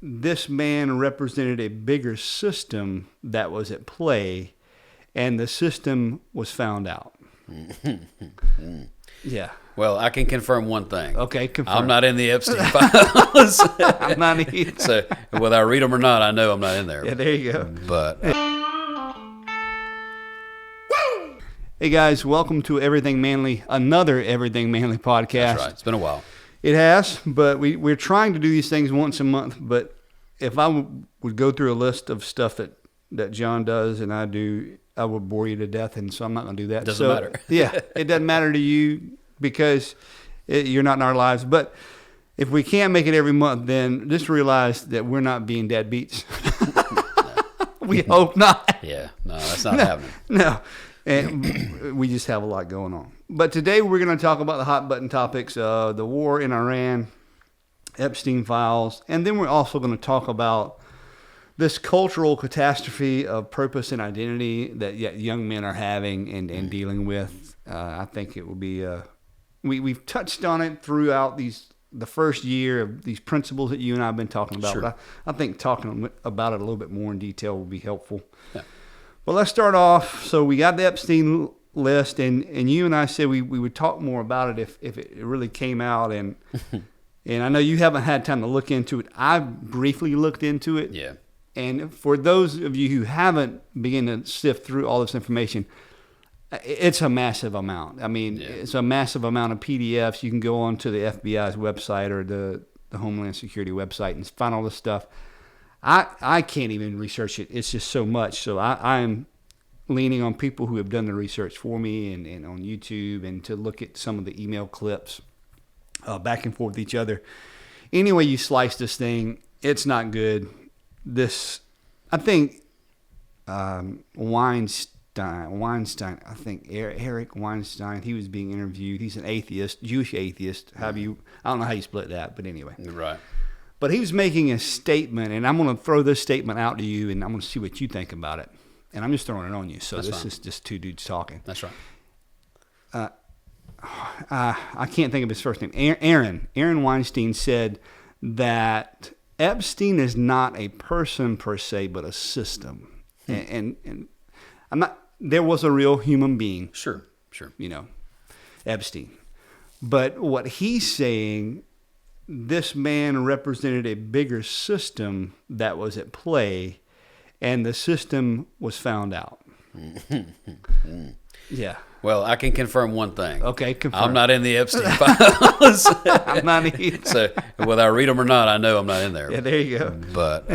this man represented a bigger system that was at play, and the system was found out. Yeah. Well, I can confirm one thing. Okay, confirm. I'm not in the Epstein files. I'm not either. So whether I read them or not, I know I'm not in there. Yeah, there you go. But hey guys, welcome to Everything Manly, another Everything Manly podcast. that's right. It's been a while. It has, but we're trying to do these things once a month. But if I would go through a list of stuff that John does and I do, I would bore you to death, and so I'm not going to do that. Doesn't matter. Yeah, it doesn't matter to you because you're not in our lives. But if we can't make it every month, then just realize that we're not being deadbeats. We hope not. Yeah, no, that's not happening. No, and we just have a lot going on. But today we're going to talk about the hot button topics, the war in Iran, Epstein files, and then we're also going to talk about this cultural catastrophe of purpose and identity that young men are having and dealing with. I think it will be we've touched on it throughout the first year of these principles that you and I have been talking about. Sure. But I think talking about it a little bit more in detail will be helpful. Yeah. Well, let's start off. So we got the Epstein list, and you and I said we would talk more about it if it really came out. And and I know you haven't had time to look into it. I briefly looked into it. Yeah. And for those of you who haven't begun to sift through all this information, it's a massive amount. I mean, It's a massive amount of PDFs. You can go onto the FBI's website or the Homeland Security website and find all this stuff. I can't even research it. It's just so much. So I'm leaning on people who have done the research for me and on YouTube and to look at some of the email clips back and forth with each other. Anyway, you slice this thing, it's not good. I think Weinstein, I think Eric Weinstein, he was being interviewed. He's an atheist, Jewish atheist. I don't know how you split that, but anyway. Right. But he was making a statement, and I'm going to throw this statement out to you, and I'm going to see what you think about it. And I'm just throwing it on you. So this is just two dudes talking. That's right. I can't think of his first name. Aaron Weinstein said that Epstein is not a person per se, but a system. And I'm not. There was a real human being. Sure. Epstein. But what he's saying, this man represented a bigger system that was at play, and the system was found out. Yeah. Well, I can confirm one thing. Okay, confirm. I'm not in the Epstein files. I'm not either. So whether I read them or not, I know I'm not in there. Yeah, there you go. But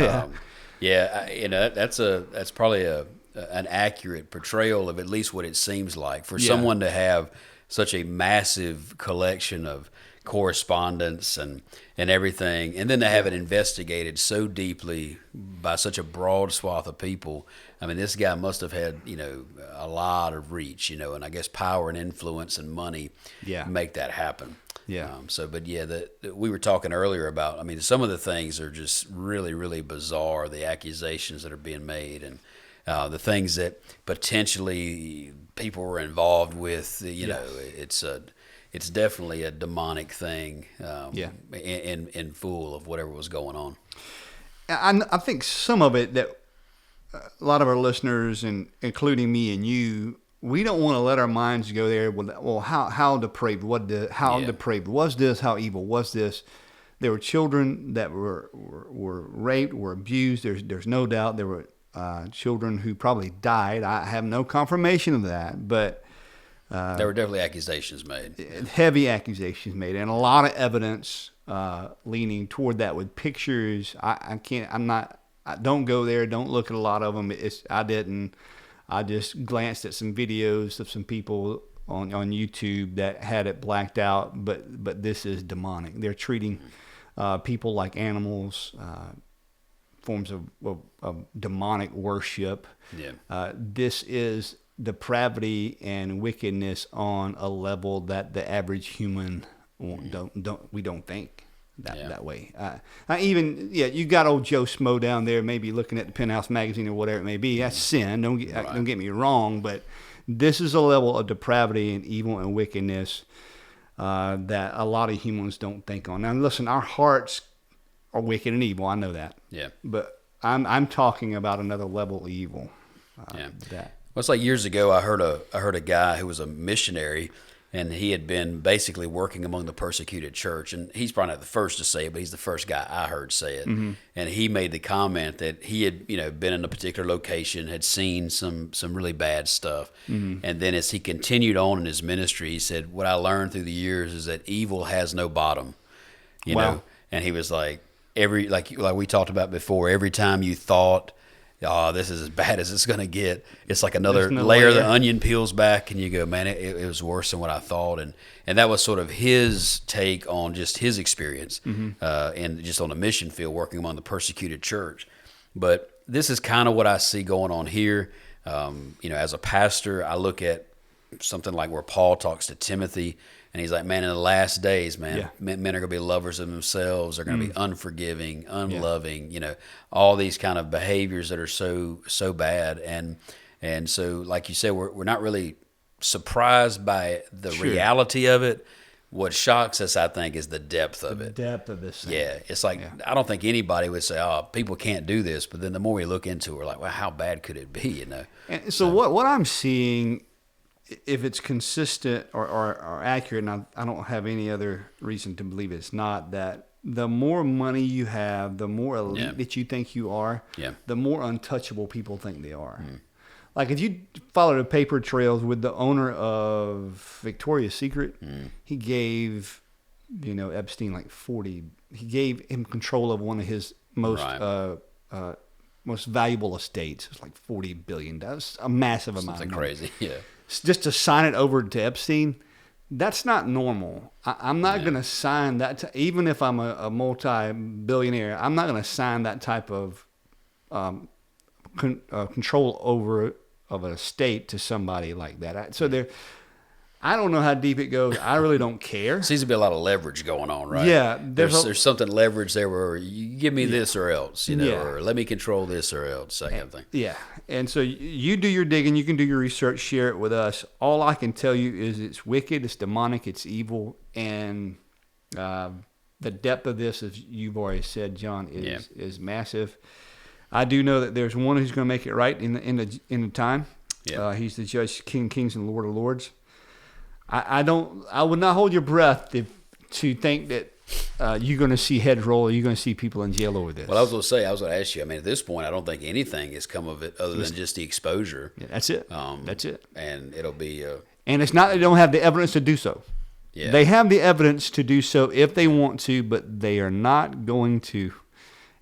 that's probably an accurate portrayal of at least what it seems like for someone to have such a massive collection of correspondence and everything, and then to have it investigated so deeply by such a broad swath of people. I mean, this guy must have had, a lot of reach, and I guess power and influence and money make that happen. Yeah. We were talking earlier about, some of the things are just really, really bizarre, the accusations that are being made and the things that potentially people were involved with, it's definitely a demonic thing in full of whatever was going on. I think some of it that a lot of our listeners, and including me and you, we don't want to let our minds go there. Well, how depraved? Depraved was this? How evil was this? There were children that were raped, were abused. There's no doubt there were children who probably died. I have no confirmation of that, but there were definitely accusations made. Heavy accusations made, and a lot of evidence leaning toward that with pictures. Don't go there. Don't look at a lot of them. I didn't. I just glanced at some videos of some people on YouTube that had it blacked out. But this is demonic. They're treating people like animals. Forms of demonic worship. Yeah. This is depravity and wickedness on a level that the average human don't think that way. You got old Joe Smo down there, maybe looking at the Penthouse magazine or whatever it may be. That's sin. Don't get me wrong, but this is a level of depravity and evil and wickedness that a lot of humans don't think on. Now, listen, our hearts are wicked and evil. I know that. Yeah. But I'm talking about another level of evil. Yeah. That. Well, it's like years ago, I heard a guy who was a missionary, and he had been basically working among the persecuted church. And he's probably not the first to say it, but he's the first guy I heard say it. Mm-hmm. And he made the comment that he had, been in a particular location, had seen some really bad stuff. Mm-hmm. And then as he continued on in his ministry, he said, "What I learned through the years is that evil has no bottom." You know? And he was like, like we talked about before, every time you thought, "Oh, this is as bad as it's going to get," it's like another layer of the onion peels back, and you go, "Man, it was worse than what I thought." And that was sort of his take on just his experience, and just on the mission field, working among the persecuted church. But this is kind of what I see going on here. As a pastor, I look at something like where Paul talks to Timothy, and he's like, "Man, in the last days, men are going to be lovers of themselves. They're going to be unforgiving, unloving, all these kind of behaviors that are so bad." And so, like you said, we're not really surprised by the reality of it. What shocks us, I think, is the depth of it. The depth of this thing. Yeah, it's like, I don't think anybody would say, "Oh, people can't do this." But then the more we look into it, we're like, "Well, how bad could it be?" And so what I'm seeing, if it's consistent or accurate, and I don't have any other reason to believe it's not, that the more money you have, the more elite that you think you are, the more untouchable people think they are. Like if you follow the paper trails with the owner of Victoria's Secret, he gave, Epstein he gave him control of one of his most valuable estates. It was like $40 billion. That's a massive amount of money. Crazy, yeah. Just to sign it over to Epstein, that's not normal. I'm not going to sign that. Even if I'm a multi-billionaire, I'm not going to sign that type of control over of an estate to somebody like that. I don't know how deep it goes. I really don't care. Seems to be a lot of leverage going on, right? Yeah. There's something leverage there where you give me this or else, or let me control this or else, that kind of thing. Yeah. And so you do your digging. You can do your research, share it with us. All I can tell you is it's wicked, it's demonic, it's evil. And the depth of this, as you've already said, John, is massive. I do know that there's one who's going to make it right in the time. Yeah. He's the Judge, King of Kings and Lord of Lords. I would not hold your breath to think that you're going to see heads roll or you're going to see people in jail over this. Well, I was going to ask you, at this point, I don't think anything has come of it other than just the exposure. Yeah, that's it. That's it. And it'll be... and it's not that they don't have the evidence to do so. Yeah. They have the evidence to do so if they want to, but they are not going to.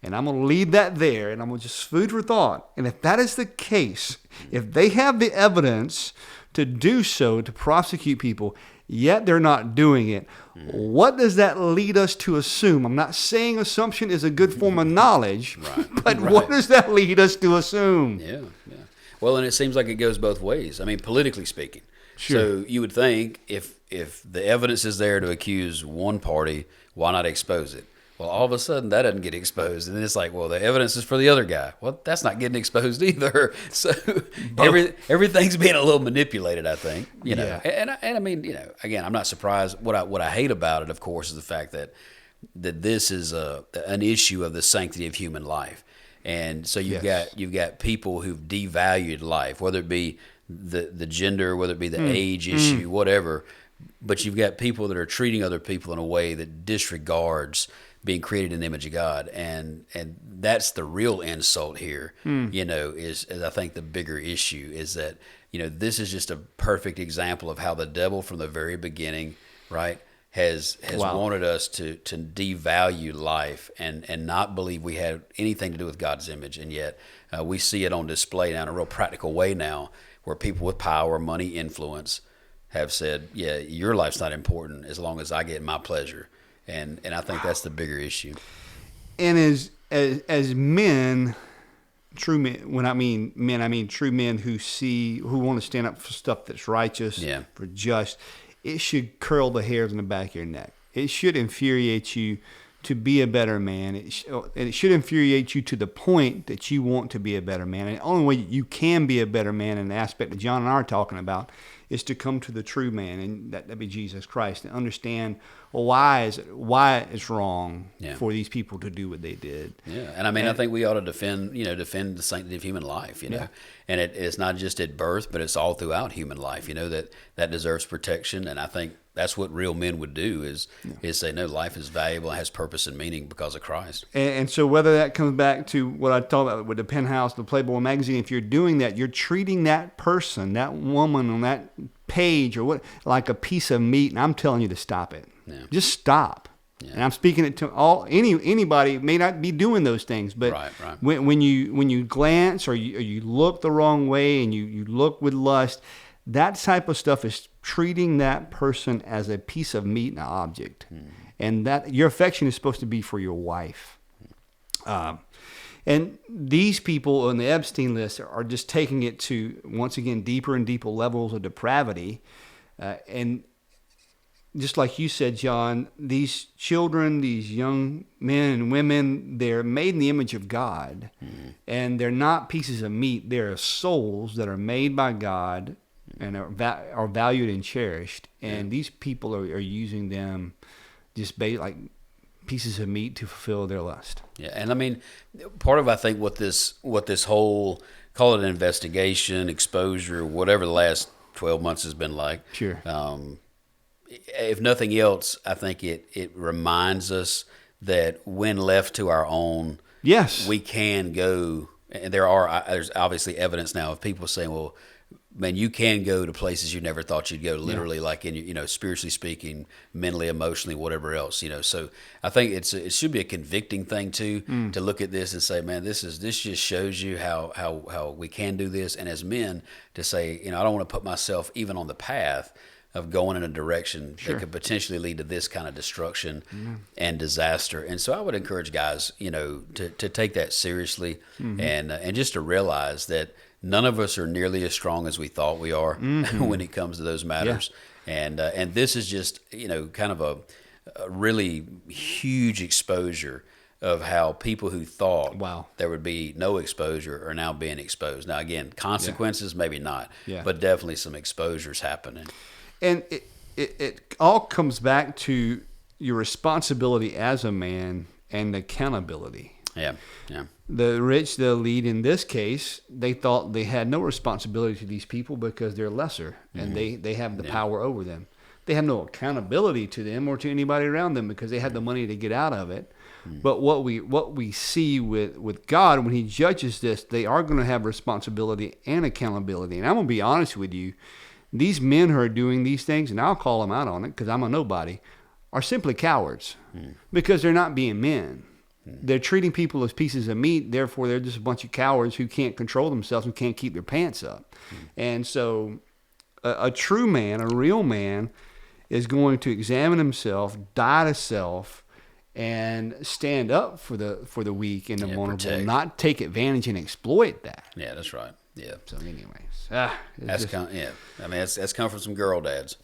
And I'm going to leave that there, and I'm going to just food for thought. And if that is the case, if they have the evidence to do so, to prosecute people, yet they're not doing it, what does that lead us to assume? I'm not saying assumption is a good form of knowledge, but what does that lead us to assume? Yeah. Well, and it seems like it goes both ways. Politically speaking. Sure. So you would think if the evidence is there to accuse one party, why not expose it? Well, all of a sudden, that doesn't get exposed. And then it's like, well, the evidence is for the other guy. Well, that's not getting exposed either. So everything's being a little manipulated, I think. Yeah. And again, I'm not surprised. What I hate about it, of course, is the fact that this is an issue of the sanctity of human life. And so you've got people who've devalued life, whether it be the gender, whether it be the age issue, whatever. But you've got people that are treating other people in a way that disregards being created in the image of God, and that's the real insult here. Is I think the bigger issue is that this is just a perfect example of how the devil from the very beginning, right, has wanted us to devalue life and not believe we had anything to do with God's image, and yet we see it on display now in a real practical way now, where people with power, money, influence have said, "Yeah, your life's not important as long as I get my pleasure." And I think that's the bigger issue. And as men, true men, when I mean men, I mean true men who want to stand up for stuff that's righteous, for just, it should curl the hairs on the back of your neck. It should infuriate you to be a better man. It should infuriate you to the point that you want to be a better man. And the only way you can be a better man in the aspect that John and I are talking about is to come to the true man, and that'd be Jesus Christ, and understand, well, why it's wrong for these people to do what they did. Yeah, and I think we ought to defend the sanctity of human life, and it's not just at birth, but it's all throughout human life, that deserves protection, and I think that's what real men would do is say, no, life is valuable, has purpose and meaning because of Christ. And so whether that comes back to what I talked about with the Penthouse, the Playboy magazine, if you're doing that, you're treating that person, that woman on that page or what, like a piece of meat, and I'm telling you to stop it. Yeah. Just stop. Yeah. And I'm speaking it to anybody may not be doing those things, but right. When you glance or you look the wrong way and you look with lust, that type of stuff is treating that person as a piece of meat and an object. And that your affection is supposed to be for your wife. And these people on the Epstein list are just taking it to, once again, deeper and deeper levels of depravity. And just like you said, John, these children, these young men and women, they're made in the image of God. And they're not pieces of meat. They're souls that are made by God and are valued and cherished, and these people are using them just like pieces of meat to fulfill their lust. Yeah, and part of I think what this whole, call it an investigation, exposure, whatever the last 12 months has been like. Sure. If nothing else, I think it reminds us that when left to our own, we can go. And there's obviously evidence now of people saying, well, man, you can go to places you never thought you'd go, literally, like in, spiritually speaking, mentally, emotionally, whatever else, So I think it should be a convicting thing too, to look at this and say, man, this just shows you how we can do this. And as men, to say, I don't want to put myself even on the path of going in a direction that could potentially lead to this kind of destruction and disaster. And so I would encourage guys, to take that seriously and just to realize that none of us are nearly as strong as we thought we are when it comes to those matters. Yeah. And this is just, kind of a really huge exposure of how people who thought there would be no exposure are now being exposed. Now, again, consequences, maybe not, but definitely some exposures happening. And it all comes back to your responsibility as a man and accountability. Yeah. The rich, the elite, in this case, they thought they had no responsibility to these people because they're lesser and they have the power over them. They have no accountability to them or to anybody around them because they had the money to get out of it. But what we see with God, when he judges this, they are going to have responsibility and accountability. And I'm going to be honest with you, these men who are doing these things, and I'll call them out on it because I'm a nobody, are simply cowards because they're not being men. They're treating people as pieces of meat, therefore they're just a bunch of cowards who can't control themselves and can't keep their pants up. And so a true man, a real man, is going to examine himself, die to self, and stand up for the weak and the vulnerable, protect. Not take advantage and exploit that. Yeah, that's right. Yeah. So anyways. That's come from some girl dads.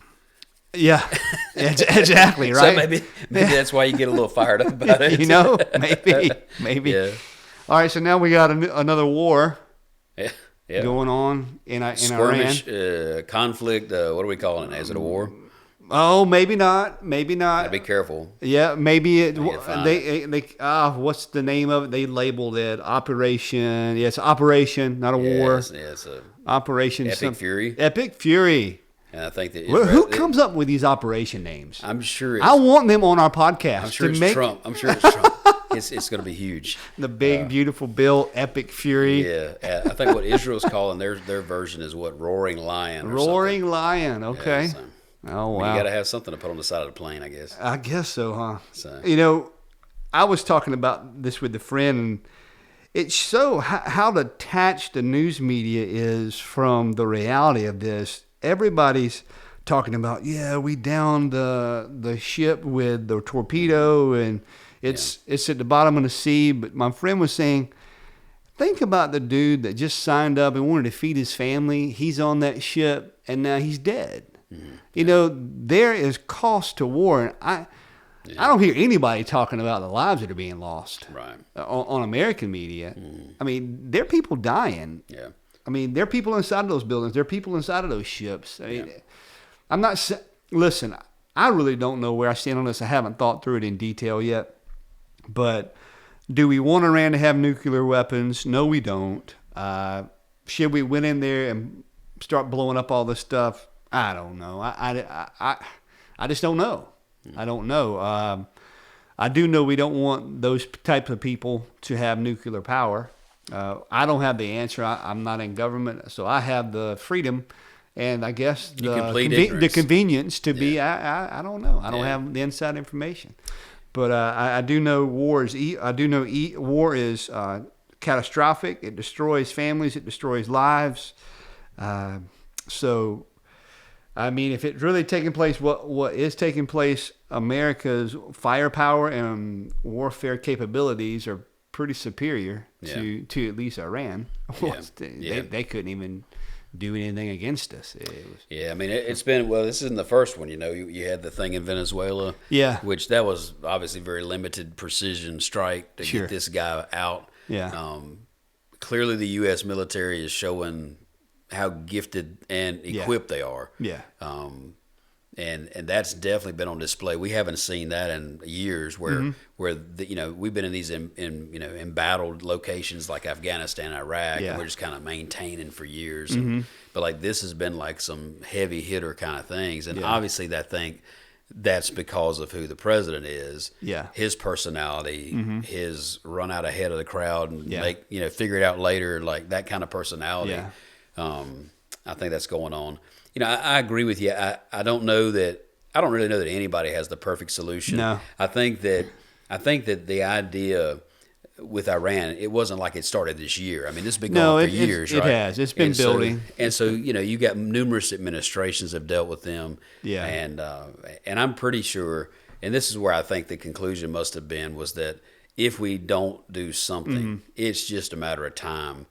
Yeah, exactly, right. So maybe that's why you get a little fired up about it. Maybe. Yeah. All right, so now we got another war going on in skirmish, Iran. Conflict. What are we calling it? Is it a war? Oh, maybe not. Maybe not. Be careful. Yeah, maybe what's the name of it? They labeled it Operation. Yeah, it's Operation, not a war. It's a Operation. Epic Fury. Epic Fury. And I think that who comes up with these operation names? I'm sure. I want them on our podcast. I'm sure it's Trump. It's going to be huge. The big, beautiful bill, Epic Fury. Yeah, I think what Israel's calling their version is what Roaring Lion. Roaring Lion. Okay. Yeah, oh wow. You got to have something to put on the side of the plane, I guess. I guess so, huh? So. I was talking about this with a friend, and it's so how detached the news media is from the reality of this. Everybody's talking about, we downed the ship with the torpedo and it's at the bottom of the sea. But my friend was saying, think about the dude that just signed up and wanted to feed his family. He's on that ship and now he's dead. Mm-hmm. There is cost to war. And I don't hear anybody talking about the lives that are being lost Right. On American media. I mean, there are people dying. Yeah. I mean, there are people inside of those buildings. There are people inside of those ships. I mean, I'm not. Listen, I really don't know where I stand on this. I haven't thought through it in detail yet. But do we want Iran to have nuclear weapons? No, we don't. Should we went in there and start blowing up all this stuff? I don't know. I just don't know. I don't know. I do know we don't want those types of people to have nuclear power. I don't have the answer. I'm not in government, so I have the freedom and I guess the convenience to be. I don't know. I don't have the inside information, but I do know war is catastrophic. It destroys families. It destroys lives. So, I mean, if it's really taking place, what is taking place, America's firepower and warfare capabilities are pretty superior to at least Iran. They couldn't even do anything against us. I mean, it's been, this isn't the first one. You had the thing in Venezuela, which that was obviously very limited precision strike to get this guy out. Clearly the U.S. military is showing how gifted and equipped they are. And that's definitely been on display. We haven't seen that in years where we've been in these embattled locations like Afghanistan, Iraq, and we're just kind of maintaining for years. But like this has been like some heavy hitter kind of things, and obviously that's because of who the president is. His personality, his run out ahead of the crowd and figure it out later, like that kind of personality. I think that's going on. I agree with you. I don't really know that anybody has the perfect solution. No. I think that the idea with Iran, it wasn't like it started this year. I mean, this has been going on for years, right? It has. It's been building. So you got numerous administrations have dealt with them. And I'm pretty sure, and this is where I think the conclusion must have been, was that if we don't do something, it's just a matter of time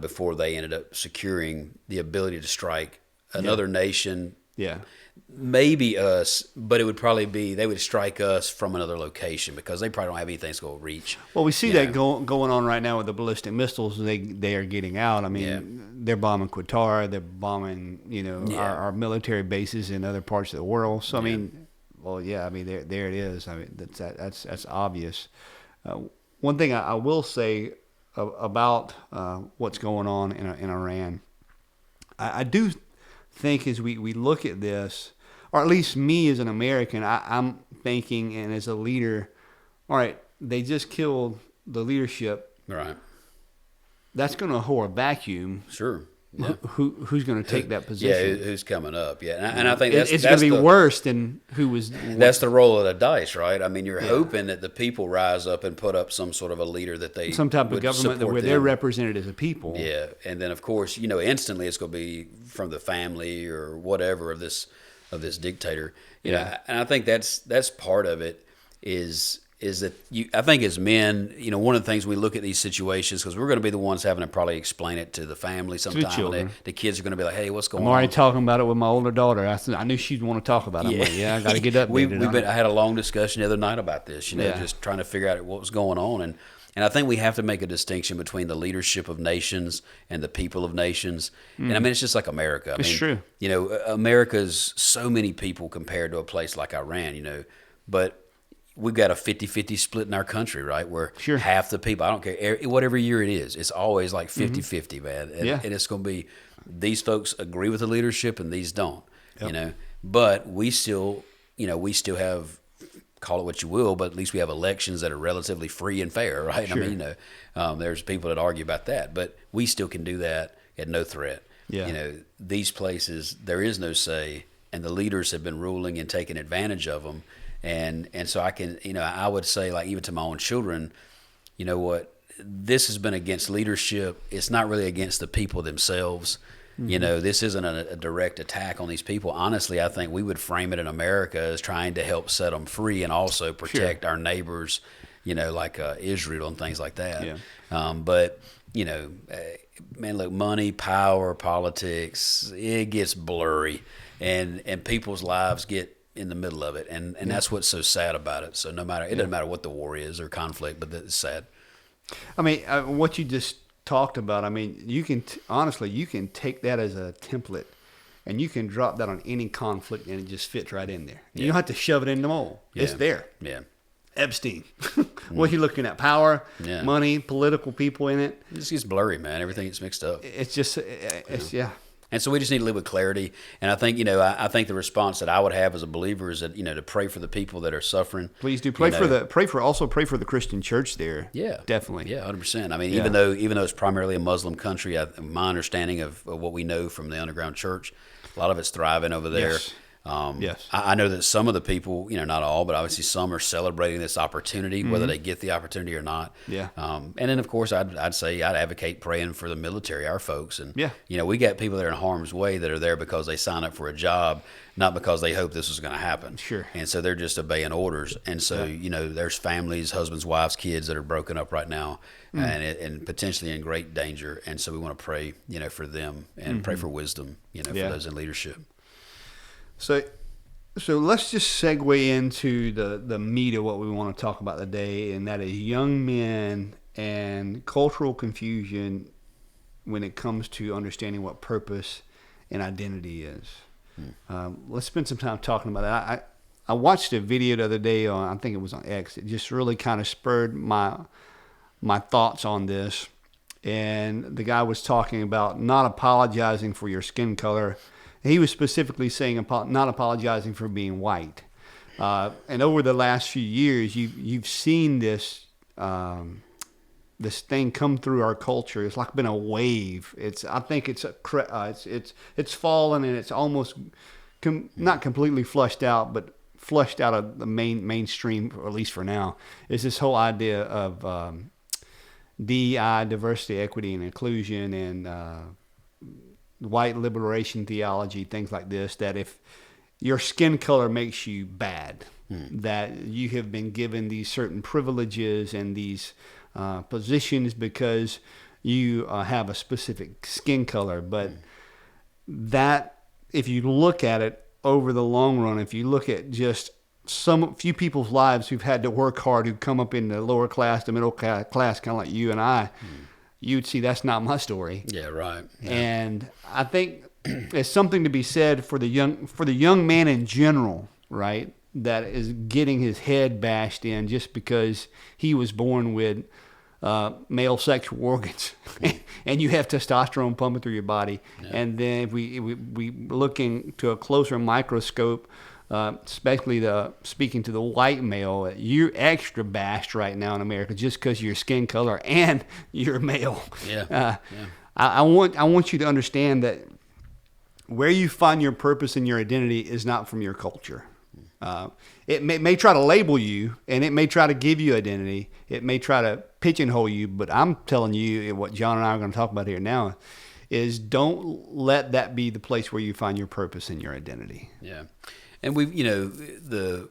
before they ended up securing the ability to strike another nation, maybe us, but it would probably be they would strike us from another location because they probably don't have anything to go reach. Well, we see that going on right now with the ballistic missiles. They are getting out. I mean, they're bombing Qatar. They're bombing our military bases in other parts of the world. So I mean, there it is. I mean, that's obvious. One thing I will say about what's going on in Iran, I do think as we look at this, or at least me as an American, I'm thinking, and as a leader, all right, they just killed the leadership. Right. That's going to hold a vacuum. Sure. Yeah. Who's going to take that position? Yeah, who's coming up? Yeah, and I think it's going to be worse than who was. That's the roll of the dice, right? I mean, you're hoping that the people rise up and put up some sort of a leader that they some type of government where they're represented as a people. Yeah, and then of course, instantly it's going to be from the family or whatever of this dictator. And I think that's part of it is that I think as men, one of the things we look at these situations, because we're going to be the ones having to probably explain it to the family sometime. The kids are going to be like, "Hey, what's going on?" I'm already talking about it with my older daughter. I knew she'd want to talk about it. I'm like, I got to get up. I had a long discussion the other night about this. Just trying to figure out what was going on, and I think we have to make a distinction between the leadership of nations and the people of nations. And I mean, it's just like America. It's true. America's so many people compared to a place like Iran. But we've got a 50-50 split in our country, right? Where half the people, I don't care, whatever year it is, it's always like 50-50, man. And it's going to be, these folks agree with the leadership and these don't, But we still have, call it what you will, but at least we have elections that are relatively free and fair, right? Sure. I mean, there's people that argue about that, but we still can do that at no threat. These places, there is no say, and the leaders have been ruling and taking advantage of them. And so I can, I would say, like, even to my own children, this has been against leadership. It's not really against the people themselves. This isn't a direct attack on these people. Honestly, I think we would frame it in America as trying to help set them free and also protect our neighbors, like Israel and things like that. But, man, look, money, power, politics, it gets blurry, and people's lives get in the middle of it, and that's what's so sad about it. So no matter, it doesn't matter what the war is or conflict, but it's sad. I mean, what you just talked about, I mean, you can honestly, you can take that as a template, and you can drop that on any conflict, and it just fits right in there. You don't have to shove it in the mold. Yeah. It's there. Yeah. Epstein. What are you looking at? Power, Yeah. money, political people in it. It just gets blurry, man. Everything gets mixed up. It's just, yeah. And so we just need to live with clarity. And I think, I think the response that I would have as a believer is that, to pray for the people that are suffering. Please do pray also pray for the Christian church there. Yeah, definitely. Yeah, 100%. I mean, even though it's primarily a Muslim country, my understanding of what we know from the underground church, a lot of it's thriving over there. Yes. Yes. I know that some of the people, not all, but obviously some are celebrating this opportunity, whether they get the opportunity or not. Yeah. And then, of course, I'd say I'd advocate praying for the military, our folks. And, yeah. We got people that are in harm's way that are there because they sign up for a job, not because they hope this was going to happen. Sure. And so they're just obeying orders. And so, there's families, husbands, wives, kids that are broken up right now and potentially in great danger. And so we want to pray, for them and pray for wisdom, for those in leadership. So let's just segue into the meat of what we want to talk about today, and that is young men and cultural confusion when it comes to understanding what purpose and identity is. Let's spend some time talking about that. I watched a video the other day I think it was on X. It just really kind of spurred my thoughts on this. And the guy was talking about not apologizing for your skin color. He was specifically saying not apologizing for being white. And over the last few years, you've seen this this thing come through our culture. It's like been a wave. I think it's fallen, and it's almost not completely flushed out, but flushed out of the mainstream, or at least for now. Is this whole idea of DEI, diversity, equity, and inclusion, and white liberation theology, things like this, that if your skin color makes you bad, that you have been given these certain privileges and these positions because you have a specific skin color. But that, if you look at it over the long run, if you look at just few people's lives who've had to work hard, who come up in the lower class, the middle class, kind of like you and I, you'd see that's not my story. Yeah, right. Yeah. And I think it's something to be said for the young man in general, right? That is getting his head bashed in just because he was born with male sexual organs, and you have testosterone pumping through your body. Yeah. And then if we look into a closer microscope, especially speaking to the white male, you're extra bashed right now in America just because of your skin color and you're male. Yeah. I want you to understand that where you find your purpose and your identity is not from your culture. It may try to label you, and it may try to give you identity. It may try to pigeonhole you, but I'm telling you, what John and I are going to talk about here now is don't let that be the place where you find your purpose and your identity. Yeah. And we've, the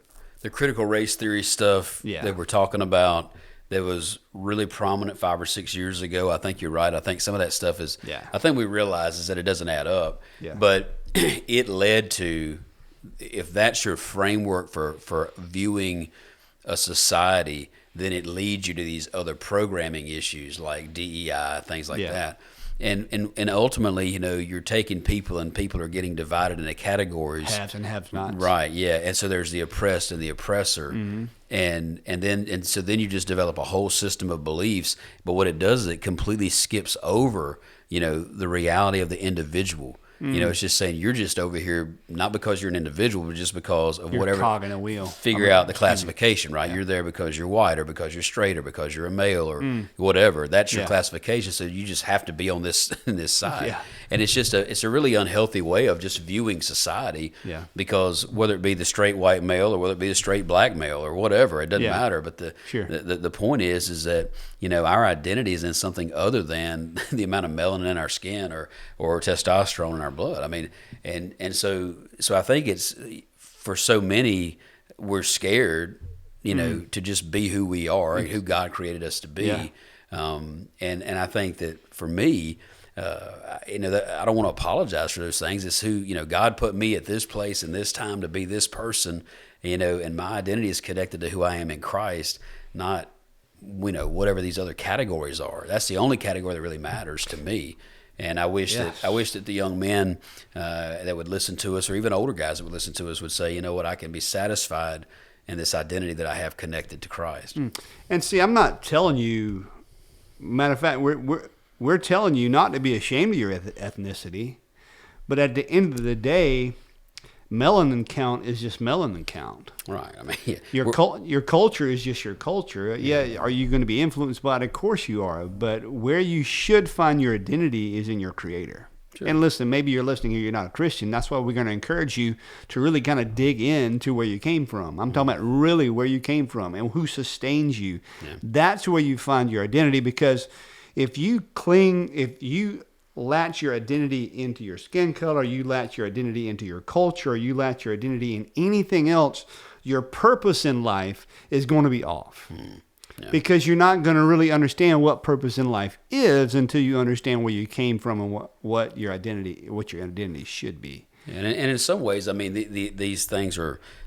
critical race theory stuff that we're talking about that was really prominent 5 or 6 years ago. I think you're right. I think some of that stuff is, I think we realize is that it doesn't add up. Yeah. But it led to, if that's your framework for viewing a society, then it leads you to these other programming issues like DEI, things like that. And ultimately, you're taking people, and people are getting divided into categories. Haves and have-nots. Right, yeah. And so there's the oppressed and the oppressor. Mm-hmm. And so then you just develop a whole system of beliefs. But what it does is it completely skips over, the reality of the individual. It's just saying you're just over here, not because you're an individual, but just because of whatever. Cog in a wheel. Figure out the classification, right? Yeah. You're there because you're white, or because you're straight, or because you're a male, or whatever. That's your classification. So you just have to be on this side. Yeah. And it's a really unhealthy way of just viewing society. Yeah. Because whether it be the straight white male, or whether it be the straight black male, or whatever, it doesn't matter. But the point is that our identity is in something other than the amount of melanin in our skin or testosterone in our blood. I mean, and so I think it's, for so many, we're scared, to just be who we are, who God created us to be. Yeah. And I think that for me, I don't want to apologize for those things. It's who, God put me at this place and this time to be this person, and my identity is connected to who I am in Christ, not, whatever these other categories are. That's the only category that really matters to me. And I wish that the young men that would listen to us, or even older guys that would listen to us, would say, you know what, I can be satisfied in this identity that I have connected to Christ. And see, I'm not telling you. Matter of fact, we're telling you not to be ashamed of your ethnicity, but at the end of the day, melanin count is just melanin count. Right. I mean, your culture is just your culture. Yeah. Are you going to be influenced by it? Of course you are. But where you should find your identity is in your Creator. Sure. And listen, maybe you're listening here, you're not a Christian. That's why we're going to encourage you to really kind of dig into where you came from. I'm talking about really where you came from and who sustains you. Yeah. That's where you find your identity, because if you latch your identity into your skin color, you latch your identity into your culture, or you latch your identity in anything else, your purpose in life is going to be off. Yeah. Because you're not going to really understand what purpose in life is until you understand where you came from and what your identity should be. And in some ways, I mean, these things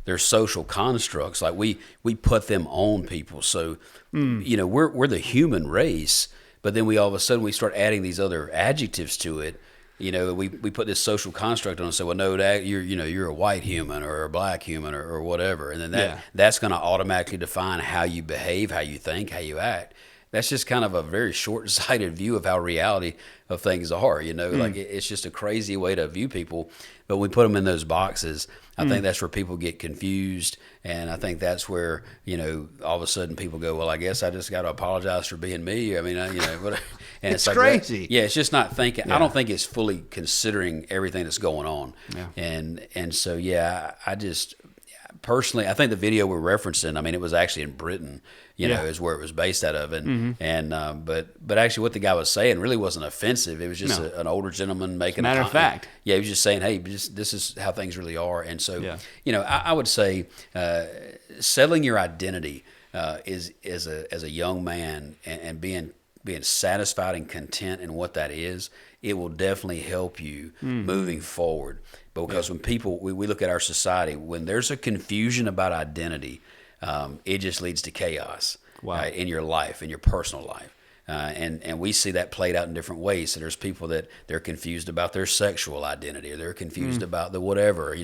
they're social constructs. Like we put them on people. So, we're the human race, but then we all of a sudden we start adding these other adjectives to it. We put this social construct on and say, well, no, that you're a white human or a black human or whatever, and then that's going to automatically define how you behave, how you think, how you act. That's just kind of a very short-sighted view of how reality of things are. Like it's just a crazy way to view people. But we put them in those boxes. I think that's where people get confused, and I think that's where all of a sudden people go, well, I guess I just got to apologize for being me. I mean, whatever. And it's like crazy. It's just not thinking. Yeah. I don't think it's fully considering everything that's going on. Yeah. And so I just personally, I think the video we're referencing, I mean, it was actually in Britain. Is where it was based out of, but actually, what the guy was saying really wasn't offensive. It was just an older gentleman making matter of fact. Yeah, he was just saying, hey, this is how things really are. And so, I would say settling your identity is as a young man and being satisfied and content in what that is, it will definitely help you moving forward. Because when people, we look at our society, when there's a confusion about identity, it just leads to chaos in your life, in your personal life. And we see that played out in different ways. So there's people that they're confused about their sexual identity, or they're confused about the whatever,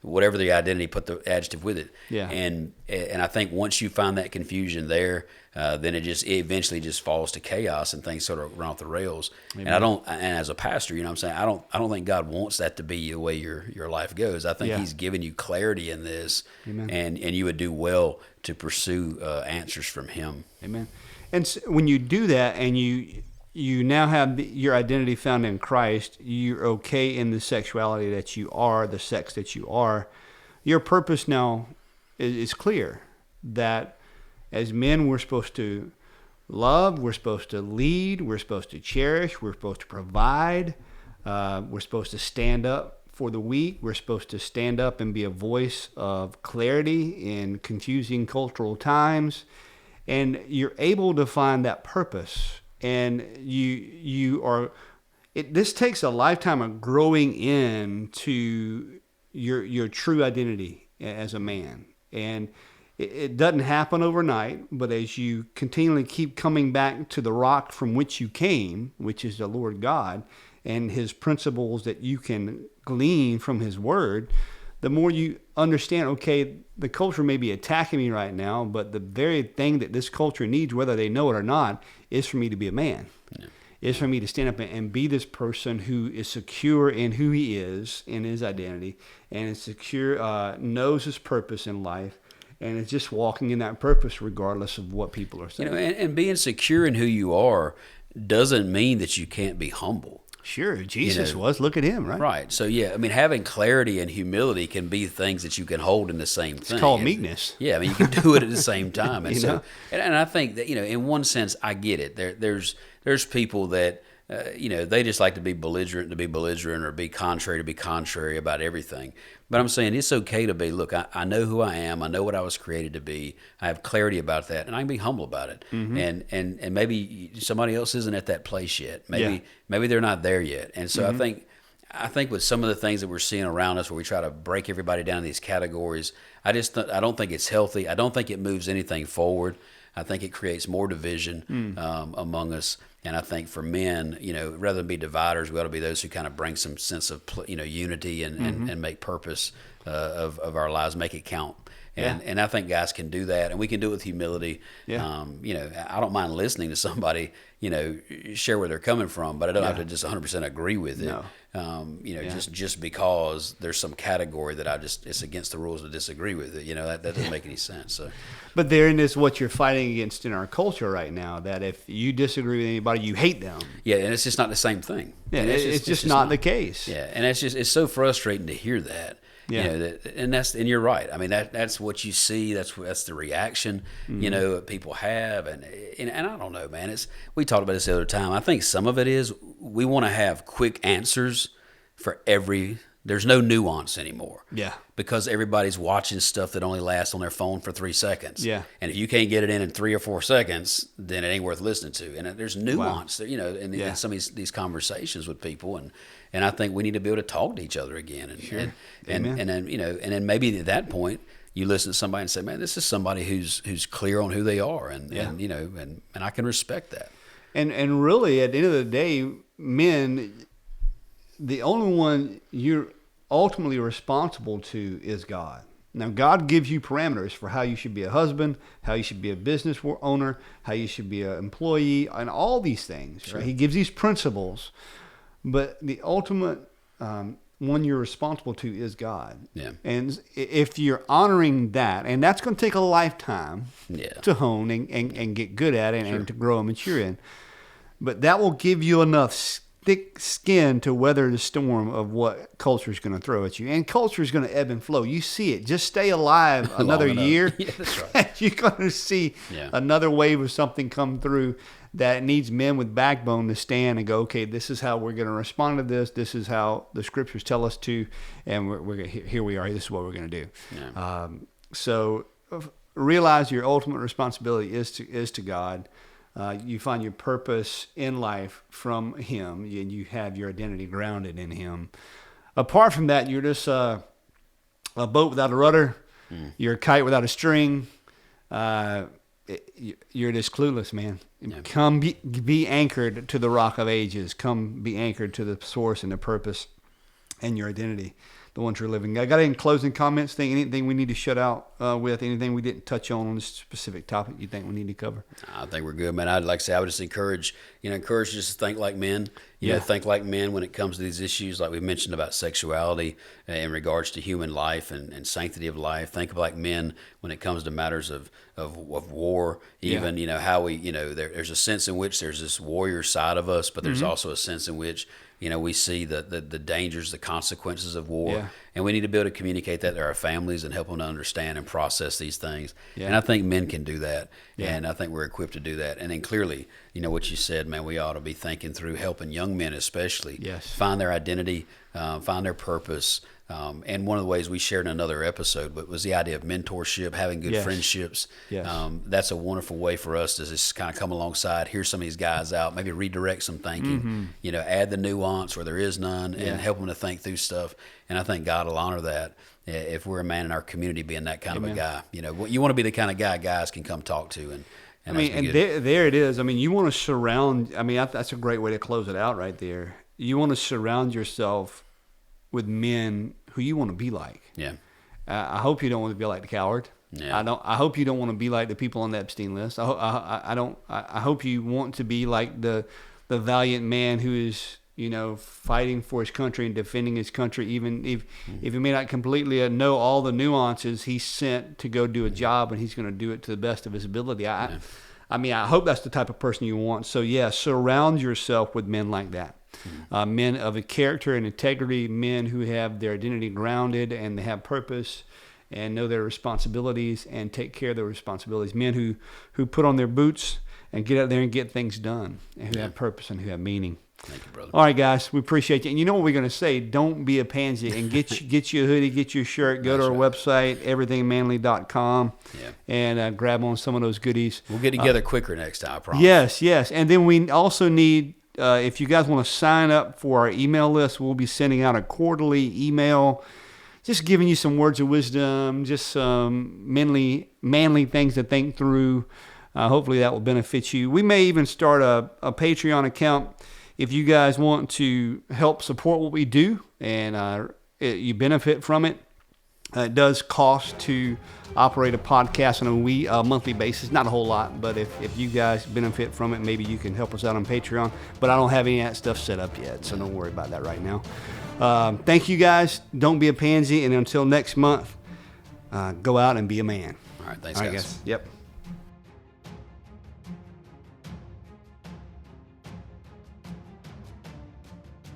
whatever the identity, put the adjective with it. Yeah. And I think once you find that confusion there, then it eventually just falls to chaos and things sort of run off the rails. Amen. And as a pastor, I'm saying, I don't think God wants that to be the way your life goes. I think He's given you clarity in this. Amen. And you would do well to pursue answers from Him. Amen. And so when you do that, and you now have your identity found in Christ, you're okay in the sexuality that you are, the sex that you are, your purpose now is clear. That as men, we're supposed to love, we're supposed to lead, we're supposed to cherish, we're supposed to provide, we're supposed to stand up for the weak, we're supposed to stand up and be a voice of clarity in confusing cultural times. And you're able to find that purpose, and you are. This takes a lifetime of growing into your true identity as a man, and it doesn't happen overnight. But as you continually keep coming back to the rock from which you came, which is the Lord God, and His principles that you can glean from His Word, the more you understand, okay, the culture may be attacking me right now, but the very thing that this culture needs, whether they know it or not, is for me to be a man. Yeah. Is for me to stand up and be this person who is secure in who he is, in his identity, and is secure, knows his purpose in life, and is just walking in that purpose regardless of what people are saying. And being secure in who you are doesn't mean that you can't be humble. Sure, Jesus was. Look at Him, right? Right. So, having clarity and humility can be things that you can hold in the same thing. It's called meekness. Yeah, you can do it at the same time. And and I think that, in one sense, I get it. There's people that they just like to be belligerent or be contrary about everything. But I'm saying it's okay to be, look, I know who I am. I know what I was created to be. I have clarity about that, and I can be humble about it. And maybe somebody else isn't at that place yet. Maybe they're not there yet. And so I think with some of the things that we're seeing around us, where we try to break everybody down in these categories, I don't think it's healthy. I don't think it moves anything forward. I think it creates more division among us. And I think for men, rather than be dividers, we ought to be those who kind of bring some sense of, unity and make purpose of our lives, make it count. And I think guys can do that, and we can do it with humility. I don't mind listening to somebody, share where they're coming from, but I don't have to just 100% agree with it. No. Just because there's some category that it's against the rules to disagree with it. That doesn't make any sense. So. But therein is what you're fighting against in our culture right now, that if you disagree with anybody, you hate them. Yeah, and it's just not the same thing. Yeah, it's just not the case. Yeah, and it's so frustrating to hear that. Yeah, and you're right. I mean, that's what you see. That's the reaction people have, and I don't know, man. We talked about this the other time. I think some of it is we want to have quick answers for every. There's no nuance anymore. Yeah, because everybody's watching stuff that only lasts on their phone for 3 seconds. Yeah, and if you can't get it in 3 or 4 seconds, then it ain't worth listening to. And there's nuance, in some of these conversations with people, and I think we need to be able to talk to each other again. And then maybe at that point you listen to somebody and say, man, this is somebody who's clear on who they are, and I can respect that. And really, at the end of the day, men, the only one you're ultimately responsible to is God. Now, God gives you parameters for how you should be a husband, how you should be a business owner, how you should be an employee, and all these things. Sure. Right? He gives these principles, but the ultimate one you're responsible to is God. Yeah. And if you're honoring that, and that's going to take a lifetime to hone and get good at it and to grow and mature in, but that will give you enough thick skin to weather the storm of what culture is going to throw at you. And culture is going to ebb and flow. You see it. Just stay alive another year. Yeah, that's right. You're going to see another wave of something come through that needs men with backbone to stand and go, okay, this is how we're going to respond to this. This is how the scriptures tell us to. And here we are. This is what we're going to do. Yeah. So realize your ultimate responsibility is to God. You find your purpose in life from Him, and you have your identity grounded in Him. Apart from that, you're just a boat without a rudder. You're a kite without a string. You're just clueless, man. Yeah. Come be anchored to the rock of ages. Come be anchored to the source and the purpose and your identity, the ones you're living. I got any closing comments? Anything we need to shut out with? Anything we didn't touch on this specific topic you think we need to cover? I think we're good, man. I'd like to say I would just encourage just to think like men. Think like men when it comes to these issues, like we mentioned about sexuality in regards to human life and sanctity of life. Think like men when it comes to matters of war. Even how we there's a sense in which there's this warrior side of us, but there's also a sense in which we see the dangers, the consequences of war, and we need to be able to communicate that to our families and help them to understand and process these things. And I think men can do that, and I think we're equipped to do that. And then clearly, what you said, man, we ought to be thinking through helping young men especially find their identity, find their purpose. And one of the ways we shared in another episode was the idea of mentorship, having good friendships. That's a wonderful way for us to just kind of come alongside, hear some of these guys out, maybe redirect some thinking, add the nuance where there is none, and help them to think through stuff. And I think God will honor that if we're a man in our community being that kind of a guy. You want to be the kind of guy guys can come talk to. And there it is. I mean, you want to surround. I mean, that's a great way to close it out right there. You want to surround yourself with men who you want to be like. Yeah. I hope you don't want to be like the coward. Yeah. I hope you don't want to be like the people on the Epstein list. I hope you want to be like the valiant man who is fighting for his country and defending his country, even if he may not completely know all the nuances. He's sent to go do a job, and he's going to do it to the best of his ability. I hope that's the type of person you want. So surround yourself with men like that. Men of a character and integrity, men who have their identity grounded and they have purpose and know their responsibilities and take care of their responsibilities. Men who put on their boots and get out there and get things done, and who have purpose and who have meaning. Thank you, brother. All right, guys, we appreciate you. And you know what we're going to say? Don't be a pansy, and get you a hoodie, get you a shirt. Go to our website, everythingmanly.com, and grab on some of those goodies. We'll get together quicker next time, I promise. Yes. And then we also need, if you guys want to sign up for our email list, we'll be sending out a quarterly email, just giving you some words of wisdom, just some manly things to think through. Hopefully that will benefit you. We may even start a Patreon account if you guys want to help support what we do and you benefit from it. It does cost to operate a podcast on a monthly basis. Not a whole lot, but if you guys benefit from it, maybe you can help us out on Patreon. But I don't have any of that stuff set up yet, so don't worry about that right now. Thank you, guys. Don't be a pansy. And until next month, go out and be a man. All right, thanks, guys. Yep.